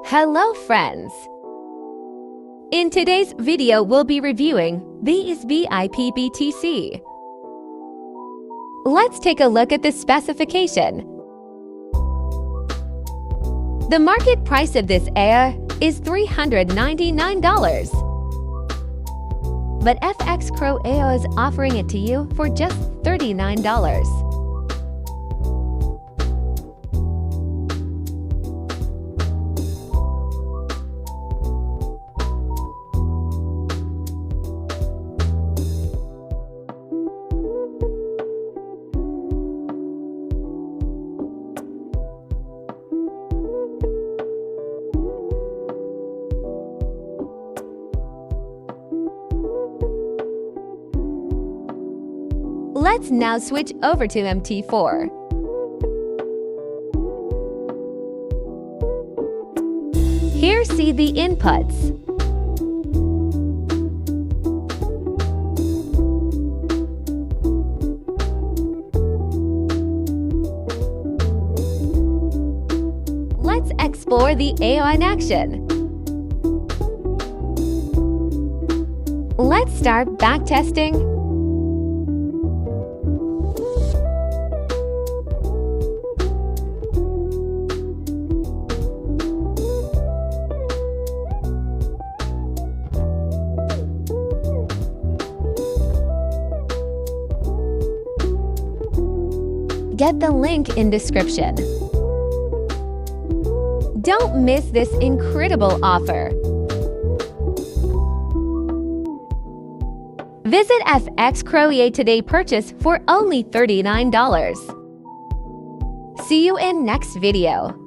Hello friends! In today's video, we'll be reviewing the IS VIP BTC. Let's take a look at the specification. The market price of this EA is $399. But FX Pro EA is offering it to you for just $39. Let's now switch over to MT4. Here see the inputs. Let's explore the EA in action. Let's start backtesting. Get the link in description. Don't miss this incredible offer. Visit FX Pro EA today, purchase for only $39. See you in next video.